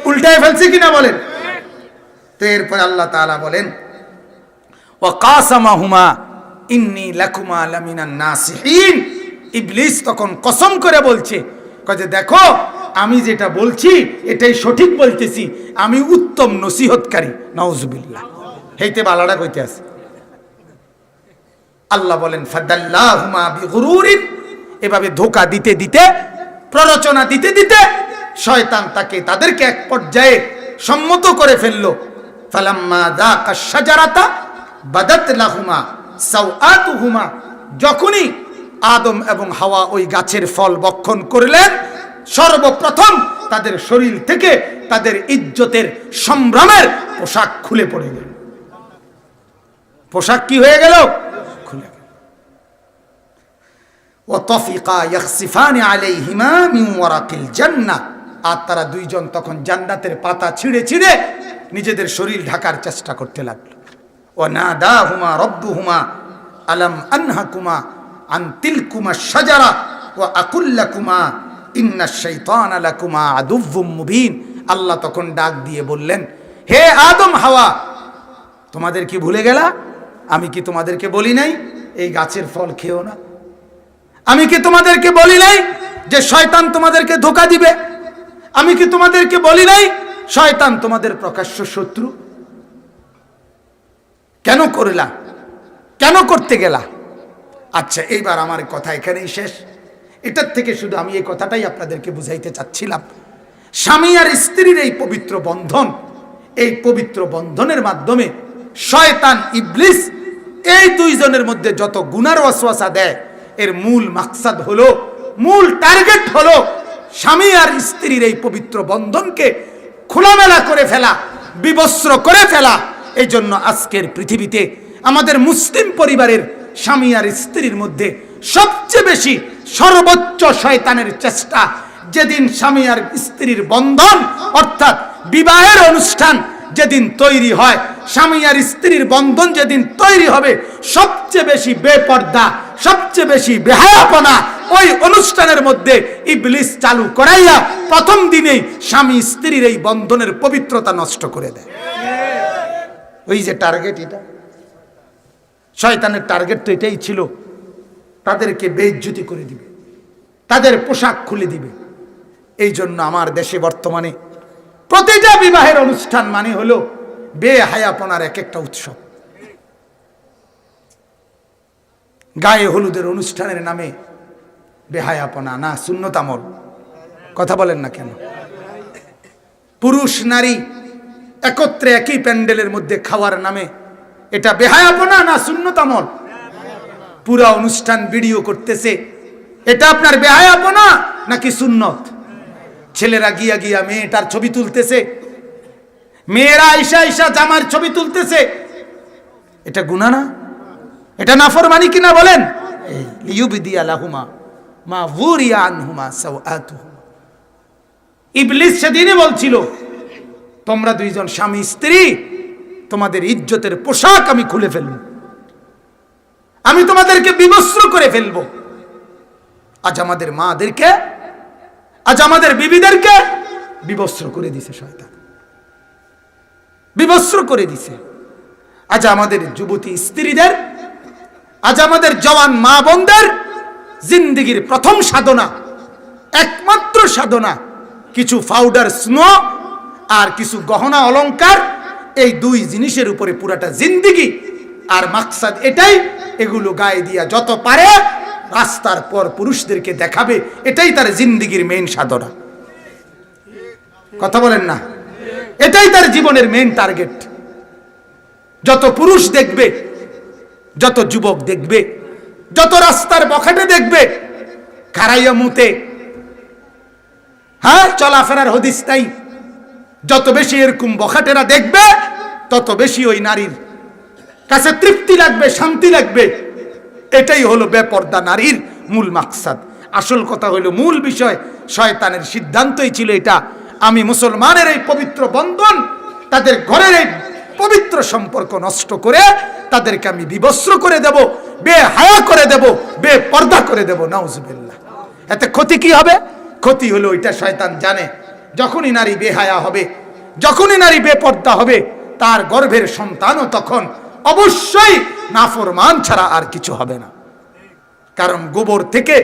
উল্টায় ফেলছে কিনা বলেন? তো এরপর আল্লাহ তাআলা বলেন ওয়া কাসামাহুমা ইন্নী লাকুমা লামিনান নাসিহিন। ইবলিস তখন কসম করে বলছে, কয়ে দেখো আমি যেটা বলছি এটাই সঠিক বলতেছি, আমি উত্তম নসিহতকারী। নাউজুবিল্লাহ, হেইতে বালাটা কইতে আছে। আল্লাহ বলেন ফাদাল্লাহুমা বিগুরুরিন, এভাবে ধোঁকা দিতে দিতে, প্ররোচনা দিতে দিতে শয়তান তাদেরকে এক পর্যায়ে সম্মত করে ফেললো। ফালাম্মা যাকা শাজারাতা বাদাত লাহুমা সাওআতুহুমা, যখনই আদম এবং হাওয়া ওই গাছের ফল ভক্ষণ করলেন, সর্বপ্রথম তাদের শরীর থেকে তাদের ইজ্জতের সম্ভ্রমের পোশাক খুলে পড়ে গেল। পোশাক কি হয়ে গেল? খুলে গেল। ওয়াতাফিকা ইয়াখসিফানি আলাইহিমা মিন ওয়ারাকিল জান্নাহ, আর তারা দুইজন তখন জান্নাতের পাতা ছিঁড়ে ছিঁড়ে নিজেদের শরীর ঢাকার চেষ্টা করতে লাগলো। ওয়ানাদাহুমা রাব্বুহুমা আলাম আনহাকুমা আন তিলকুমা শাজারা ওয়া আকুল লাকুমা ইন্নাশ শাইতানা লাকুমা আদুউম মুবিন। আল্লাহ তখন ডাক দিয়ে বললেন, হে আদম হাওয়া, তোমাদের কি ভুলে গেলা? আমি কি তোমাদেরকে বলি নাই এই গাছের ফল খেও না? আমি কি তোমাদেরকে বলি নাই যে শয়তান তোমাদেরকে ধোঁকা দিবে? আমি কি তোমাদেরকে বলি নাই শয়তান তোমাদের প্রকাশ্য শত্রু? কেন করলা? কেন করতে গেলা? আচ্ছা, এইবার আমার কথা এখানেই শেষ। এটার থেকে শুধু আমি এই কথাটাই আপনাদেরকে বুঝাইতে চাচ্ছিলাম, স্বামী আর স্ত্রীর এই পবিত্র বন্ধন, এই পবিত্র বন্ধনের মাধ্যমে শয়তান ইবলিস এই দুইজনের মধ্যে যত গুনার ওয়াসওয়াসা দেয়, এর মূল মাকসাদ হলো, মূল টার্গেট হলো স্বামী আর স্ত্রীর এই পবিত্র বন্ধনকে খোলামেলা করে ফেলা, বিবস্ত্র করে ফেলা। এই জন্য আজকের পৃথিবীতে আমাদের মুসলিম পরিবারের স্বামী আর স্ত্রীর মধ্যে সবচেয়ে বেশি সর্বোচ্চ শয়তানের চেষ্টা, যেদিন স্বামী আর স্ত্রীর বন্ধন অর্থাৎ বিবাহের অনুষ্ঠান যেদিন তৈরি হয়, স্বামী আর স্ত্রীর বন্ধন যেদিন তৈরি হবে, সবচেয়ে বেশি বেপর্দা, সবচেয়ে বেশি বেহায়াপনা ওই অনুষ্ঠানের মধ্যে ইবলিস চালু করাইয়া প্রথম দিনেই স্বামী স্ত্রীর এই বন্ধনের পবিত্রতা নষ্ট করে দেয়। ওই যে টার্গেট, এটা শয়তানের টার্গেট তো এটাই ছিল, তাদেরকে বেইজ্জতি করে দিবে, তাদের পোশাক খুলে দিবে। এই জন্য আমার দেশে বর্তমানে প্রতিটা বিবাহের অনুষ্ঠান মানে হলো বেহায়াপনার এক একটা উৎসব। গায়ে হলুদের অনুষ্ঠানের নামে বেহায়াপনা না সুন্নত আমল? কথা বলেন না কেন? পুরুষ নারী একত্রে একই প্যান্ডেলের মধ্যে খাওয়ার নামে এটা বেহায়াপনা না সুন্নত আমল? পুরা অনুষ্ঠান ভিডিও করতেছে, এটা আপনার বেহায়াপনা নাকি সুন্নত? ছেলেরা গিয়া গিয়া মেয়েটার ছবি তুলতেছে, মেয়েরা আইসা আইসা জামার ছবি তুলতেছে, এটা গুনাহ না? এটা নাফরমানি কিনা বলেন? লিইউবদিয়া লাহুমা মা বুরিয়া আনহুমা সাওআতুহুমা। ইবলিস সেদিনই বলছিল, তোমরা দুইজন স্বামী স্ত্রী, তোমাদের ইজ্জতের পোশাক আমি খুলে ফেলব, আমি তোমাদেরকে বিবস্ত্র করে ফেলব। আজ আমাদের মাদেরকে, আজ আমাদের বিবিদেরকে বিবস্ত্র করে দিছে শয়তান, বিবস্ত্র করে দিছে। আজ আমাদের যুবতী স্ত্রীদের, আজ আমাদের জওয়ান মা বোনদের জিন্দেগির প্রথম সাধনা, একমাত্র সাধনা, কিছু পাউডার স্নো আর কিছু গহনা অলংকার, এই দুই জিনিসের উপরে পুরাটা জিন্দেগি। আর মাকসাদ এটাই, এগুলো গায়ে দিয়া যত পারে রাস্তার পর পুরুষদেরকে দেখাবে, এটাই তার জিন্দেগির মেইন সাধনা। কথা বলেন না? এটাই তার জীবনের মেইন টার্গেট। যত পুরুষ দেখবে, যত যুবক দেখবে, যত রাস্তার বখাটে দেখবে খারাইয়া মুতে, হ্যাঁ চলাফেরার হদিস নাই, যত বেশি এরকম বখাটেরা দেখবে তত বেশি ওই নারীর কাছে তৃপ্তি লাগবে, শান্তি লাগবে। এটাই হলো বেপর্দা নারীর মূল মাকসাদ। আসল কথা হলো, মূল বিষয় শয়তানের সিদ্ধান্তই ছিল এটা, আমি মুসলমানের এই পবিত্র বন্ধন, তাদের ঘরের এই পবিত্র সম্পর্ক নষ্ট করে তাদেরকে আমি বিবস্ত্র করে দেব, বেহায়া করে দেব, বেপর্দা করে দেব। নাউজুবিল্লাহ। এতে ক্ষতি কি হবে? ক্ষতি হলো এটা শয়তান জানে, যখনই নারী বেহায়া হবে, যখনই নারী বেপর্দা হবে, তার গর্ভের সন্তানও তখন অবশ্যই নাফরমান ছাড়া আর কিছু হবে না। কারণ গোবর থেকে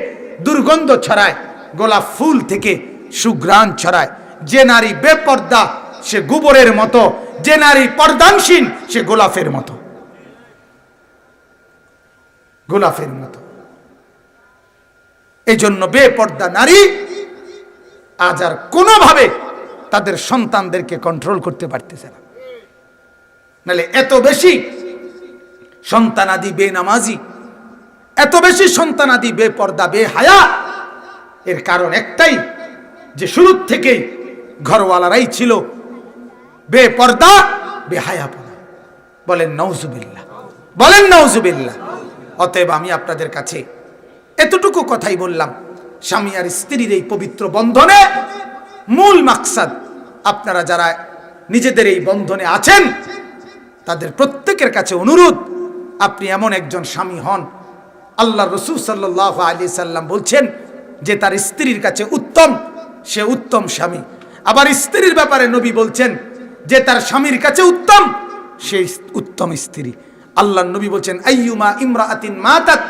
দুর্গন্ধ ছড়ায়, গোলাপ ফুল থেকে সুঘ্রাণ ছড়ায়। যে নারী বেপর্দা সে গোবরের মতো, যে নারী পর্দানশীল সে গোলাপের মতো, গোলাপের মতো। এই জন্য বেপর্দা নারী আজ আর কোনোভাবে তাদের সন্তানদেরকে কন্ট্রোল করতে পারতেছে না। নাহলে এত বেশি সন্তানাদি বেনামাজি, এত বেশি সন্তানাদি বেপর্দা বেহায়া, এর কারণ একটাই, যে শুরু থেকেই ঘরওয়ালারাই ছিল বেপর্দা বেহায়াপনা। বলেন নাউজুবিল্লাহ, বলেন নাউজুবিল্লাহ। অতএব আমি আপনাদের কাছে এতটুকু কথাই বললাম, স্বামী আর স্ত্রীর এই পবিত্র বন্ধনে মূল মাকসাদ, আপনারা যারা নিজেদের এই বন্ধনে আছেন তাদের প্রত্যেকের কাছে অনুরোধ, আপনি এমন একজন স্বামী হন। আল্লাহ রাসূল সাল্লাল্লাহু আলাইহি সাল্লাম বলছেন যে তার স্ত্রীর কাছে উত্তম, সে উত্তম স্বামী। আবার স্ত্রীর ব্যাপারে নবী বলছেন যে তার স্বামীর কাছে উত্তম, সে উত্তম স্ত্রী। আল্লাহ নবী বলছেন আইয়ুমা ইমরাআতিন মাতাত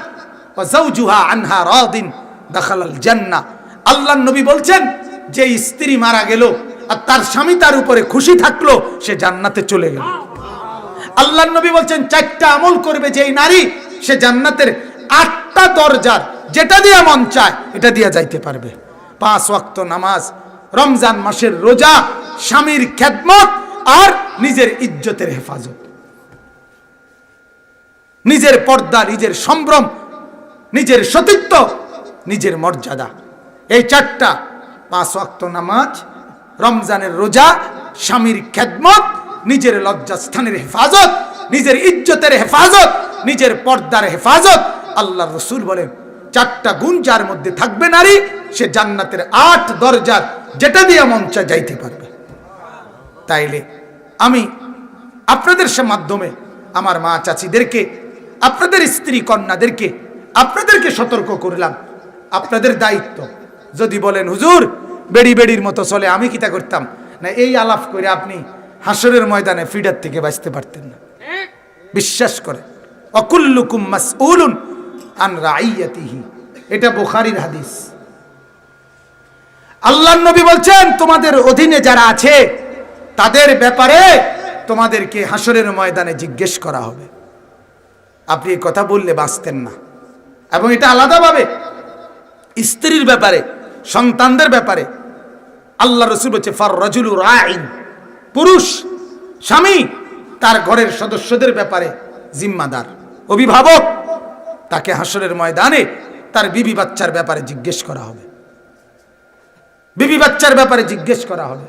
ওয়া যাওজুহা আনহা রাদিন দাখালাল জান্নাহ। আল্লাহ নবী বলছেন যে স্ত্রী মারা গেল আর তার স্বামী তার উপরে খুশি থাকলো, সে জান্নাতে চলে গেল। আল্লাহ নবী বলছেন চারটা আমল করবে যেই নারী, সে জান্নাতের 8টা দরজার যেটা দিয়ে মন চায় এটা দিয়ে যাইতে পারবে। 5 ওয়াক্ত নামাজ, রমজান মাসের রোজা, স্বামীর খেদমত আর নিজের ইজ্জতের হেফাজত, নিজের পর্দা, নিজের সম্ভ্রম, নিজের সতীত্ব, নিজের মর্যাদা। এই 4টা, 5 ওয়াক্ত নামাজ, রমজানের রোজা, স্বামীর খেদমত, নিজের লজ্জাস্থানের হেফাজত, নিজের ইজ্জতের হেফাজত, নিজের পর্দার হেফাজত। আল্লাহর রাসূল বলেন 4টা গুণ যার মধ্যে থাকবে নারী, সে জান্নাতের 8 দরজার যেটা দিয়ে মন চায় যাইতে পারবে। তাইলে আমি আপনাদের মাধ্যমে আমার মা চাচিদেরকে, আপনাদের স্ত্রী কন্যাদেরকে, আপনাদেরকে সতর্ক করলাম, আপনাদের দায়িত্ব। যদি বলেন হুজুর বেড়ি বেড়ির মতো চলে, আমি কিতা করতাম না, এই আলাপ করে আপনি হাসরের ময়দানে ফিডার থেকে বাঁচতে পারতেন না। বিশ্বাস করে, অকুল্লুকুম মাসউলুন আন রাইয়াতিহি, এটা বুখারীর হাদিস। আল্লাহর নবী বলছেন তোমাদের অধীনে যারা আছে তাদের ব্যাপারে তোমাদেরকে হাসরের ময়দানে জিজ্ঞেস করা হবে। আপনি এই কথা বললে বাঁচতেন না। এবং এটা আলাদাভাবে স্ত্রীর ব্যাপারে, সন্তানদের ব্যাপারে আল্লাহ রাসূল বলছে ফার রাজুলু রাইন, পুরুষ স্বামী তার ঘরের সদস্যদের ব্যাপারে জিম্মাদার, অভিভাবক। তাকে হাসরের ময়দানে তার বিবি বাচ্চার ব্যাপারে জিজ্ঞেস করা হবে, বিবি বাচ্চার ব্যাপারে জিজ্ঞেস করা হবে।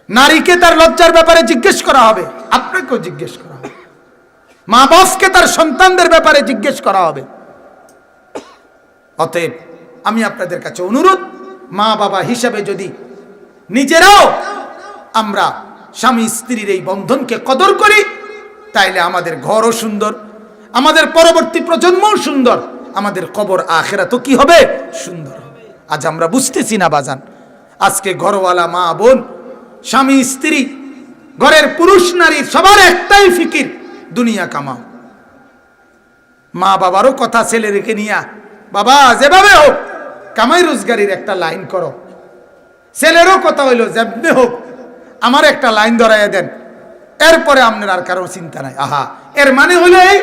নারীকে তার লজ্জার ব্যাপারে জিজ্ঞেস করা হবে, আপনাকেও জিজ্ঞেস করা হবে। মা বাপকে তার সন্তানদের ব্যাপারে জিজ্ঞেস করা হবে। অতএব আমি আপনাদের কাছে অনুরোধ, মা বাবা হিসাবে যদি নিজেরাও আমরা স্বামী স্ত্রীর এই বন্ধনকে কদর করি, তাইলে আমাদের ঘরও সুন্দর, আমাদের পরবর্তী প্রজন্মও সুন্দর, আমাদের কবর আখিরাতও কি হবে? সুন্দর হবে। আজ আমরা বুঝতেছি না বাজান, আজকে ঘরওয়ালা মা বোন, স্বামী স্ত্রী, ঘরের পুরুষ নারী সবার একটাই ফিকির, দুনিয়া কামাও। মা বাবারও কথা ছেলে রেখে নিয়া, বাবা যেভাবে হোক কামাই রোজগারির একটা লাইন করো। ছেলেরও কথা হইলো যেভাবে হোক আমার একটা লাইন ধরাইয়া দেন, এরপরে আপনার আর কারো চিন্তা নাই। আহা, এর মানে হইলো এই,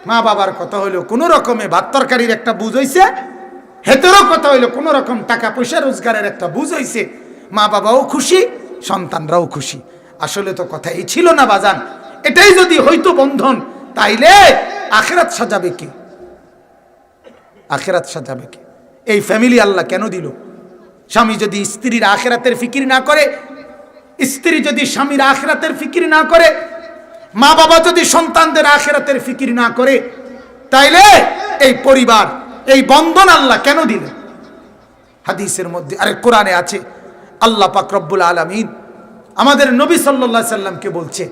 মা বাবার কথা হইলো কোনো রকমে ভাত তরকারির একটা বুঝ হইছে, হেতেরও কথা হইলো কোনো রকম টাকা পয়সা রোজগারের একটা বুঝ হইছে, মা বাবাও খুশি, সন্তানরাও খুশি। আসলে তো কথা এই ছিল না বাজান। এটাই যদি হইতো বন্ধন, তাইলে আখিরাত সাজাবে কে? আখিরাত সাজাবে কে? এই ফ্যামিলি আল্লাহ কেন দিল? স্বামী যদি স্ত্রীর আখিরাতের ফিকির না করে, স্ত্রী যদি স্বামীর আখিরাতের ফিকির না করে, মা বাবা যদি সন্তানদের আখিরাতের ফিকির না করে, তাইলে এই পরিবার, এই বন্ধন আল্লাহ কেন দিলেন? হাদিসের মধ্যে আরে কোরআনে আছে, আল্লাহ পাক রব্বুল আলামিন আমাদের নবী সাল্লাল্লাহু আলাইহি সাল্লামকে বলছে,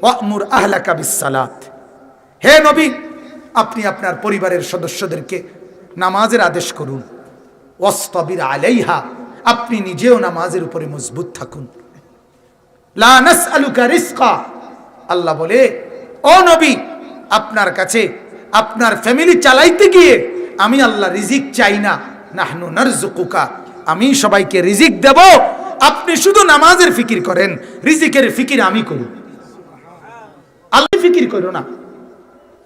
ওয়ামুর আহলাকা বিসসালাত, হে নবী আপনি আপনার পরিবারের সদস্যদেরকে নামাজের আদেশ করুন, ওয়াসতাবির আলাইহা, আপনি নিজেও নামাজের উপরে মজবুত থাকুন। লা নাসআলুকা রিজকা, আল্লাহ বলে ও নবী আপনার কাছে আপনার ফ্যামিলি চালাইতে গিয়ে আমি আল্লাহ রিজিক চাই না, নাহনু নারযুকুকা, আমি সবাইকে রিজিক দেব, আপনি শুধু নামাজের ফিকির করেন, রিজিকের ফিকির আমি করব। আল্লাহ ফিকির করো না,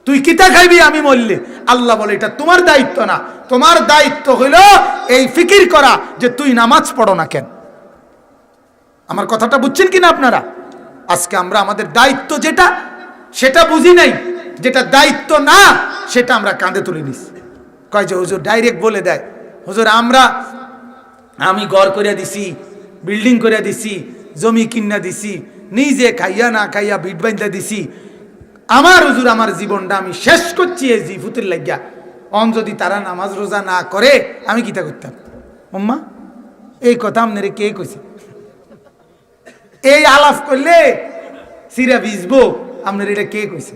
তুই কিতা খাইবি আমি মরলে, আল্লাহ বলে এটা তোমার দায়িত্ব না, তোমার দায়িত্ব হইল এই ফিকির করা যে তুই নামাজ পড়ো না কেন। আমার কথাটা বুঝছেন কিনা আপনারা? আজকে আমরা আমাদের দায়িত্ব যেটা সেটা বুঝি নাই, যেটা দায়িত্ব না সেটা আমরা কাঁধে তুলে নিস। কয় যে হুজুর ডাইরেক্ট বলে দেয়, হুজুর আমি ঘর করে দিছি, বিল্ডিং করে দিছি, জমি কিনা দিছি, নিজে খাইয়া না খাইয়া বিট বাইন্দা দিছি, আমার হুজুর আমার জীবনটা আমি শেষ করছি এই জিফুতের লাগিয়া, অন যদি তারা নামাজ রোজা না করে আমি কিতা করতাম? আম্মা এই কথা আপনারে কে কইছে? এই আলাপ করলে সিরা ভিজবো, আপনার এটা কে কইছে?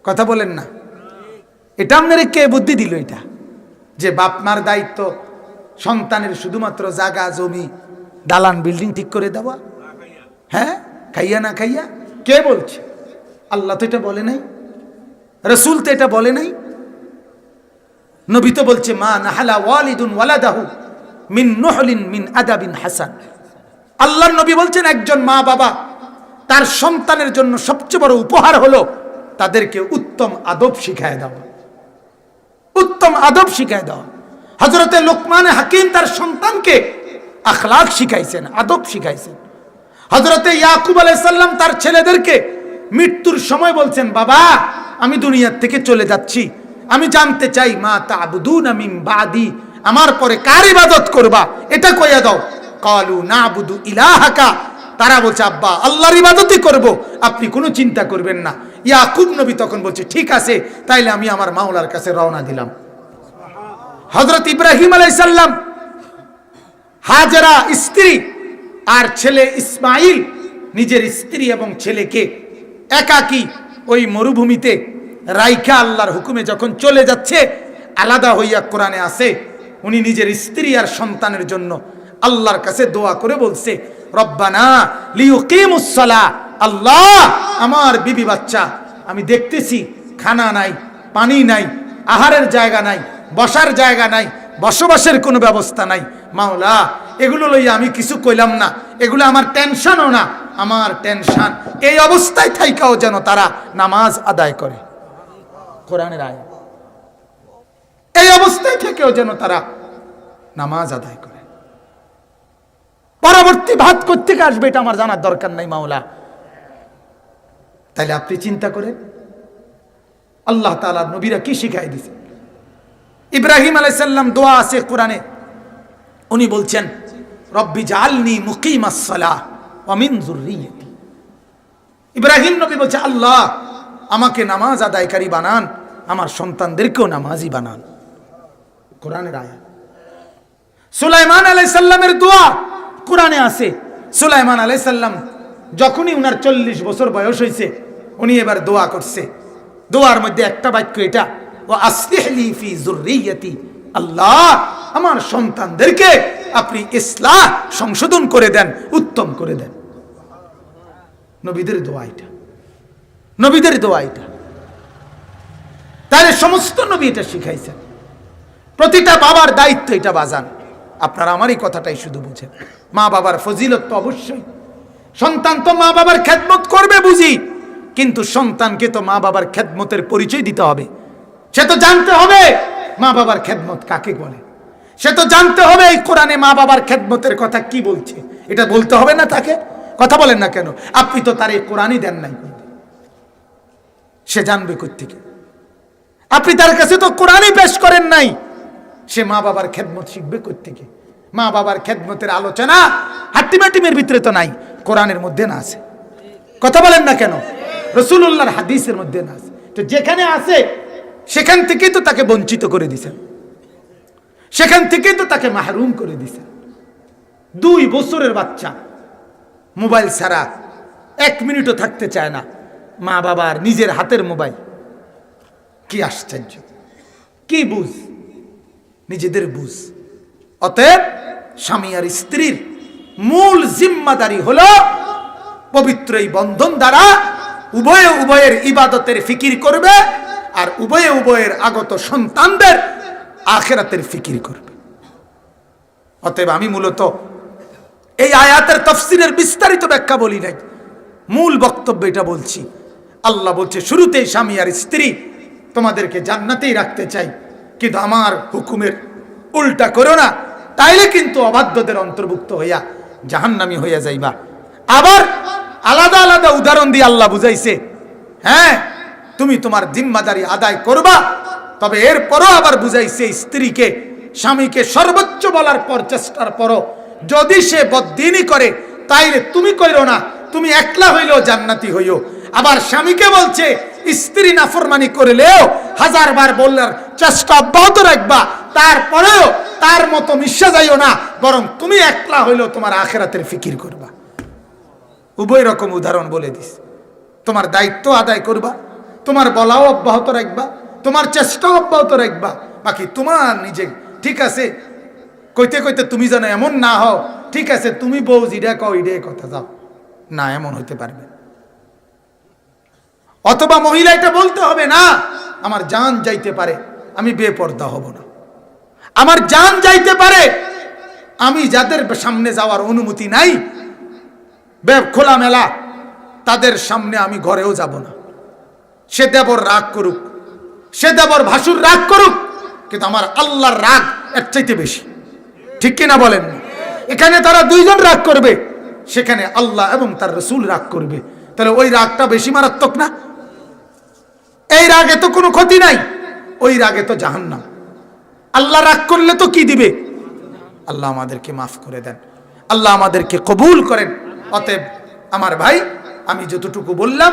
কথা বলেন না, এটা আপনারে কে বুদ্ধি দিল? এটা যে বাপ মার দায়িত্ব সন্তানের শুধুমাত্র জায়গা জমি দালান বিল্ডিং ঠিক করে দেওয়া, হ্যাঁ খাইয়া না খাইয়া, কে বলছে? আল্লাহ তো এটা বলে নাই, রাসূল তো এটা বলে নাই, নবী তো বলছে মা নাহালা ওয়ালিদুন ওয়ালাদাহু মিন নুহলিন মিন আদাবিন হাসান। আল্লাহর নবী বলছেন একজন মা বাবা তার সন্তানের জন্য সবচেয়ে বড় উপহার হলো তাদেরকে উত্তম আদব শিখায় দেওয়া, উত্তম আদব শিখায় দেওয়া। হযরতে লোকমান হাকিম তার সন্তানকে আখলাক শিখাইছেন, আদব শিখাইছেন। হযরতে ইয়াকুব আলাইহিস সালাম তার ছেলেদেরকে মৃত্যুর সময় বলছেন, বাবা আমি দুনিয়ার থেকে চলে যাচ্ছি, আমি জানতে চাই মা তা'বুদুনা মিন বাদি, আমার পরে কার ইবাদত করবা এটা কইয়া দাও। কালু না'বুদু ইলাহাকা, তারা বলছে আব্বা আল্লাহর ইবাদতই করব, আপনি কোনো চিন্তা করবেন না। ইয়াকুব নবী তখন বলছে ঠিক আছে, তাইলে আমি আমার মাওলার কাছে রওনা দিলাম। হযরত ইব্রাহিম আলাইহিস সালাম, হাজেরা স্ত্রী আর ছেলে ইসমাইল, নিজের স্ত্রী এবং ছেলেকে একাকী ওই মরুভূমিতে রাইখা আল্লাহর হুকুমে যখন চলে যাচ্ছে, আলাদা হইয়া কোরআনে আছে উনি নিজের স্ত্রী আর সন্তানের জন্য আল্লাহর কাছে দোয়া করে বলছে, রব্বানা লিয়ুকিমুস সালাহ, আল্লাহ আমার বিবি বাচ্চা আমি দেখতেছি খানা নাই, পানি নাই, আহারের জায়গা নাই, বসার জায়গা নাই, বসবাসের কোনো ব্যবস্থা নাই, মাওলা এগুলো লইয়া আমি কিছু কইলাম না, এগুলো আমার টেনশনও না, আমার টেনশন এই অবস্থায় থাইকাও যেন তারা নামাজ আদায় করে। কোরআনের আয়াত, এই অবস্থায় থেকেও যেন তারা নামাজ আদায় করে। পরবর্তী ভাত কোত্থেকে আসবে এটা আমার জানার দরকার নাই মাওলা। তাইলে আপনি চিন্তা করেন আল্লাহ তাআলা নবীরা কি শিখাই দিয়েছে। ইব্রাহিম আলাইহিস সালাম দোয়া আছে কোরআনে, উনি বলছেন রব্বি জাআলনি মুকিমাস সালাহ ওয়া মিন যুররিয়্যতি। ইব্রাহিম নবী বলছে আল্লাহ আমাকে নামাজ আদায়কারী বানান, আমার সন্তানদেরকেও নামাজি বানান। কোরআনের আয়াত। সুলাইমান আলাইহিস সালামের দোয়া কোরআনে আছে। সুলাইমান আলাইহিস সালাম যখনই উনার 40 বছর বয়স হয়েছে, উনি এবার দোয়া করছে। দোয়ার মধ্যে একটা বাক্য এটা, ওয়া আসলিহলি ফি যুররিয়্যতি, আল্লাহ আমার সন্তানদেরকে আপনি ইসলাহ সংশোধন করে দেন, উত্তম করে দেন। নবীদের দোয়া এটা, নবীদের দোয়া এটা। তাহলে সমস্ত নবী এটা শিখাইছেন। প্রতিটা বাবার দায়িত্ব এটা বাজান। আপনারা আমার এই কথাটাই শুধু বুঝেন। মা বাবার ফজিলত তো অবশ্যই, সন্তান তো মা বাবার খেদমত করবে বুঝি, কিন্তু সন্তানকে তো মা বাবার খেদমতের পরিচয় দিতে হবে। সে তো জানতে হবে মা বাবার খেদমত কাকে বলে, সে তো জানতে হবে এই কোরআনে মা বাবার খেদমতের কথা কি বলছে, এটা বলতে হবে না তাকে? কথা বলেন না কেন? আপনি তো তার এই কোরআনই দেন নাই, সে জানবে কোত্থেকে? আপনি তার কাছে তো কোরআনই পেশ করেন নাই, সে মা বাবার খেদমত শিখবে কোত্থেকে? মা বাবার খেদমতের আলোচনা হাট্টিমাটিমের ভিতরে তো নাই, কোরআনের মধ্যে না আছে। কথা বলেন না কেন? রাসূলুল্লাহর হাদিসের মধ্যে না আছে। তো যেখানে আছে সেখান থেকেই তো তাকে বঞ্চিত করে দিয়েছেন, সেখান থেকেই তো তাকে মাহরুম করে দিয়েছেন। 2 বছরের বাচ্চা মোবাইল ছাড়া 1 মিনিটও থাকতে চায় না। মা বাবার নিজের হাতের মোবাইল, কি আশ্চর্য! কি বুঝ, নিজেদের বুঝ। অতএব স্বামী আর স্ত্রীর মূল জিম্মাদারি হলো পবিত্র এই বন্ধন দ্বারা উভয়ে উভয়ের ইবাদতের ফিকির করবে, আর উভয়ে উভয়ের আগত সন্তানদের আখিরাতের ফিকির করবে। অতএব আমি মূলত এই আয়াতের তাফসীরের বিস্তারিত ব্যাখ্যা বলি নাই, মূল বক্তব্য এটা বলছি। আল্লাহ বলছে শুরুতেই স্বামী আর স্ত্রী তোমাদেরকে জান্নাতেই রাখতে চাই, কিন্তু আমার হুকুমের উল্টা করো না, তাইলে কিন্তু অবাধ্যদের অন্তর্ভুক্ত হইয়া জাহান্নামী হইয়া যাইবা। আবার আলাদা আলাদা উদাহরণ দিয়ে আল্লাহ বুঝাইছে, হ্যাঁ তুমি তোমার জিম্মাদারি আদায় করবা, তবে এরপরও আবার বুঝাইছে স্ত্রীকে স্বামীকে সর্বোচ্চ বলার পর চেষ্টার পরও যদি সে বদ্দিনী করে তাইলে তুমি কইরো না, তুমি একলা হইলেও জান্নাতি হইও। আবার স্বামীকে বলছে স্ত্রী নাফরমানি করলেও 1000 বার বলার চেষ্টা অব্যাহত রাখবা, তারপরেও তার মতো মিশে যাইও না, বরং তুমি একলা হইলেও তোমার আখিরাতের ফিকির করবা। উভয় রকম উদাহরণ বলে দিস। তোমার দায়িত্ব আদায় করবা, তোমার বলাও অব্যাহত রাখবা, তোমার চেষ্টাও অব্যাহত রাখবা, বাকি তোমার নিজে ঠিক আছে কইতে কইতে তুমি যেন এমন না হও, ঠিক আছে তুমি বউ জিডা কও ইডে কথা যাও না, এমন হইতে পারবে। অথবা মহিলা এটা বলতে হবে না, আমার জান যাইতে পারে আমি বেপর্দা হব না, আমার জান যাইতে পারে আমি যাদের সামনে যাওয়ার অনুমতি নাই খোলামেলা তাদের সামনে আমি ঘরেও যাব না। সে দেবর রাগ করুক, সে দেবর ভাসুর রাগ করুক, কিন্তু আমার আল্লাহর রাগ এর চাইতে বেশি। ঠিক কিনা বলেন? এখানে তারা 2 জন রাগ করবে, সেখানে আল্লাহ এবং তার রাসূল রাগ করবে, তাহলে ওই রাগটা বেশি মারাত্মক না? এই রাগে তো কোনো ক্ষতি নাই, ওই রাগে তো জাহান্নাম। আল্লাহ রাগ করলে তো কি দিবে? আল্লাহ আমাদেরকে মাফ করে দেন, আল্লাহ আমাদেরকে কবুল করেন। অতএব আমার ভাই, আমি যতটুকু বললাম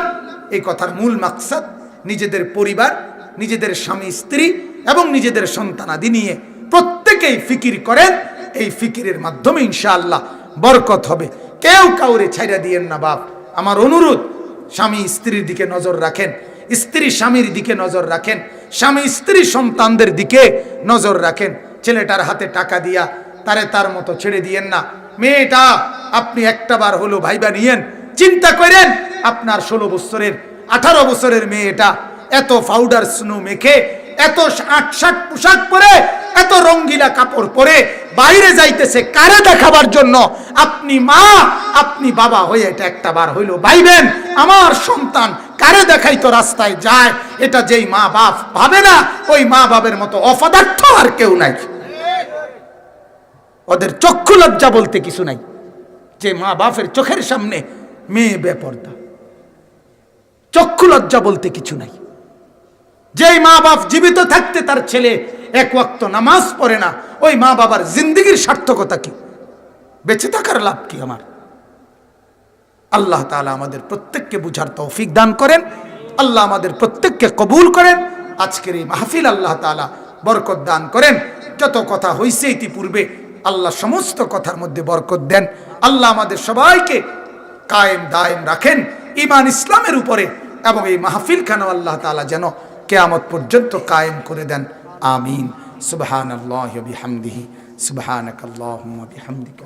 এই কথার মূল মাকসাদ নিজেদের পরিবার, নিজেদের স্বামী স্ত্রী এবং নিজেদের সন্তানাদি নিয়ে প্রত্যেকেই ফিকির করেন। এই ফিকিরের মাধ্যমে ইনশাআল্লাহ বরকত হবে। কেউ কাউরে ছাইড়া দিয়েন না বাপ, আমার অনুরোধ। স্বামী স্ত্রীর দিকে নজর রাখেন, স্ত্রী স্বামীর দিকে নজর রাখেন, স্বামী স্ত্রী সন্তানদের দিকে নজর রাখেন। ছেলেটার হাতে টাকা দিয়া তারে তার মতো ছেড়ে দিয়েন না। মেয়েটা আপনি একটা বার হলো ভাইবা নিয়েন, চিন্তা করেন আপনার 16 বছরের 18 বছরের মেয়েটা এত পাউডার স্নো মেখে, এত 8-7 পোশাক পরে, এত রঙ্গিলা কাপড় পরে বাইরে যাইতেছে কারে দেখাবার জন্য? আপনি মা, আপনি বাবা হয়ে এটা একটা বার হইলো ভাইবেন, আমার সন্তান কারে দেখাই তো রাস্তায় যায়। এটা যেই মা বাপ ভাবে না, ওই মা বাবের মতো অপদার্থ আর কেউ নাই। ওদের চক্ষু লজ্জা বলতে কিছু নাই, যে মা বাপের চোখের সামনে মেয়ে বেপর্দা। চক্ষু লজ্জা বলতে কিছু নাই। যেই মা বাপ জীবিত থাকতে তার ছেলে 1 ওয়াক্ত নামাজ পড়ে না, ওই মা বাবার জিন্দেগীর সার্থকতা কি? বেঁচে থাকার লাভ কি আমার? আল্লাহ তাআলা আমাদের প্রত্যেককে বুঝার তৌফিক দান করেন, আল্লাহ আমাদের প্রত্যেককে কবুল করেন। আজকের এই মাহফিল আল্লাহ তাআলা বরকত দান করেন। যত কথা হইছে ইতিপূর্বে আল্লাহ সমস্ত কথার মধ্যে বরকত দেন। আল্লাহ আমাদের সবাইকে কায়েম দায়েম রাখেন ঈমান ইসলামের উপরে, এবং এই মাহফিল খানা আল্লাহ তাআলা যেন কিয়ামত পর্যন্ত কায়েম করে দেন। আমিন। সুবহানাল্লাহি ওয়া বিহামদিহি, সুবহানাকাল্লাহুম্মা বিহামদিকা।